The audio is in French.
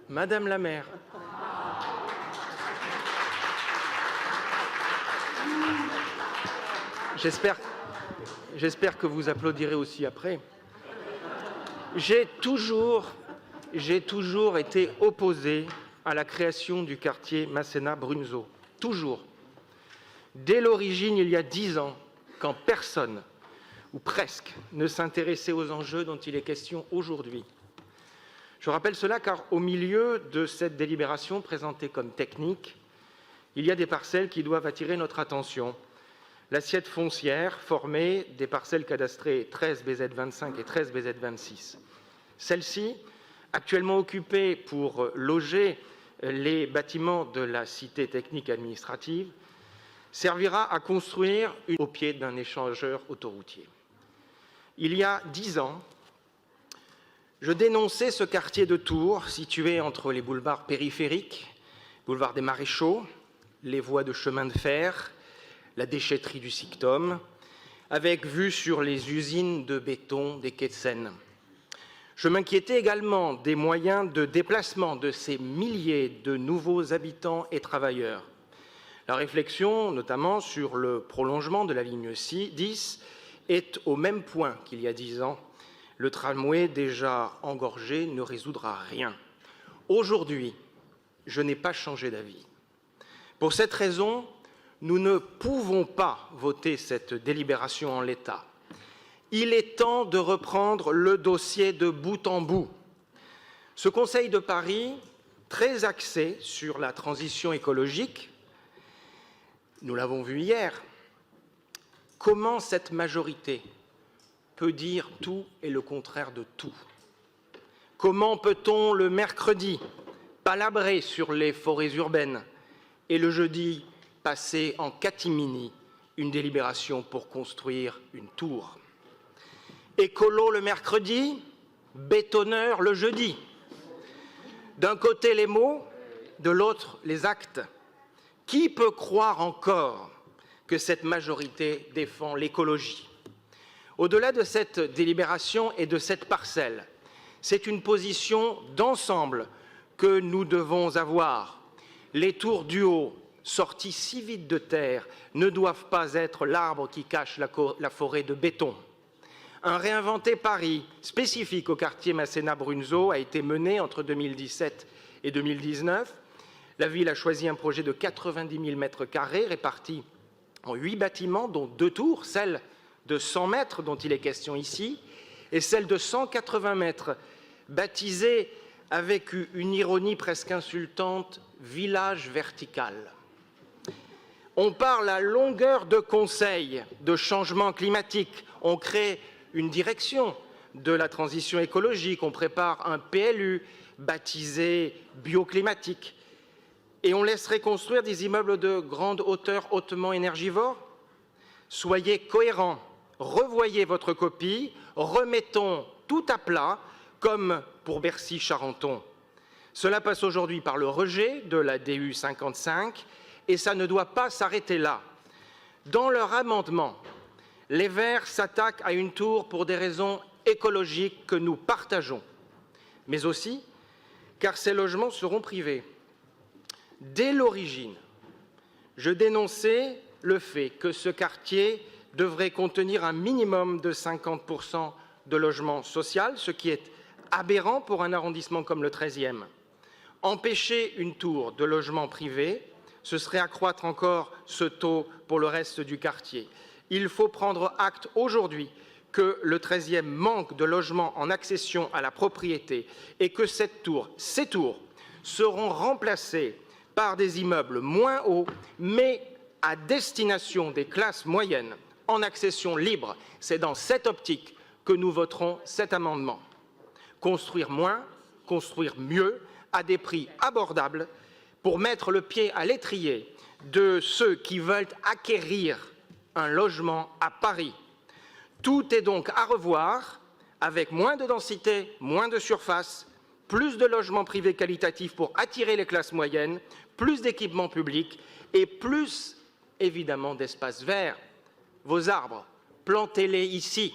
Madame la maire. J'espère que vous applaudirez aussi après. J'ai toujours été opposé à la création du quartier Masséna-Brunzeau. Toujours. Dès l'origine, il y a 10 ans, quand personne, ou presque, ne s'intéressait aux enjeux dont il est question aujourd'hui. Je rappelle cela car au milieu de cette délibération présentée comme technique, il y a des parcelles qui doivent attirer notre attention. L'assiette foncière formée des parcelles cadastrées 13 BZ25 et 13 BZ26. Celle-ci, actuellement occupée pour loger les bâtiments de la cité technique administrative, servira à construire au pied d'un échangeur autoroutier. Il y a 10 ans, je dénonçais ce quartier de Tours, situé entre les boulevards périphériques, boulevard des Maréchaux, les voies de chemin de fer, la déchetterie du Sictom, avec vue sur les usines de béton des quais de Seine. Je m'inquiétais également des moyens de déplacement de ces milliers de nouveaux habitants et travailleurs. La réflexion, notamment sur le prolongement de la ligne 10, est au même point qu'il y a 10 ans. Le tramway déjà engorgé ne résoudra rien. Aujourd'hui, je n'ai pas changé d'avis. Pour cette raison, nous ne pouvons pas voter cette délibération en l'état. Il est temps de reprendre le dossier de bout en bout. Ce Conseil de Paris, très axé sur la transition écologique, nous l'avons vu hier, comment cette majorité peut dire tout et le contraire de tout? Comment peut-on le mercredi palabrer sur les forêts urbaines et le jeudi passer en catimini une délibération pour construire une tour? Écolo le mercredi, bétonneur le jeudi. D'un côté les mots, de l'autre les actes. Qui peut croire encore que cette majorité défend l'écologie? Au-delà de cette délibération et de cette parcelle, c'est une position d'ensemble que nous devons avoir. Les tours du haut, sorties si vite de terre, ne doivent pas être l'arbre qui cache la forêt de béton. Un réinventer Paris spécifique au quartier Masséna-Brunzeau a été mené entre 2017 et 2019. La ville a choisi un projet de 90 000 mètres carrés répartis en 8 bâtiments, dont 2 tours, celle de 100 mètres dont il est question ici, et celle de 180 mètres, baptisée avec une ironie presque insultante, village vertical. On parle à longueur de conseils de changement climatique, on crée une direction de la transition écologique, on prépare un PLU baptisé bioclimatique, et on laisserait construire des immeubles de grande hauteur hautement énergivores? Soyez cohérents, revoyez votre copie, remettons tout à plat, comme pour Bercy-Charenton. Cela passe aujourd'hui par le rejet de la DU 55 et ça ne doit pas s'arrêter là. Dans leur amendement, les Verts s'attaquent à une tour pour des raisons écologiques que nous partageons, mais aussi car ces logements seront privés. Dès l'origine, je dénonçais le fait que ce quartier devrait contenir un minimum de 50% de logement social, ce qui est aberrant pour un arrondissement comme le 13e. Empêcher une tour de logement privé, ce serait accroître encore ce taux pour le reste du quartier. Il faut prendre acte aujourd'hui que le 13e manque de logements en accession à la propriété et que ces tours seront remplacées par des immeubles moins hauts, mais à destination des classes moyennes en accession libre. C'est dans cette optique que nous voterons cet amendement. Construire moins, construire mieux, à des prix abordables, pour mettre le pied à l'étrier de ceux qui veulent acquérir un logement à Paris. Tout est donc à revoir, avec moins de densité, moins de surface, plus de logements privés qualitatifs pour attirer les classes moyennes, plus d'équipements publics et plus, évidemment, d'espaces verts. Vos arbres, plantez-les ici.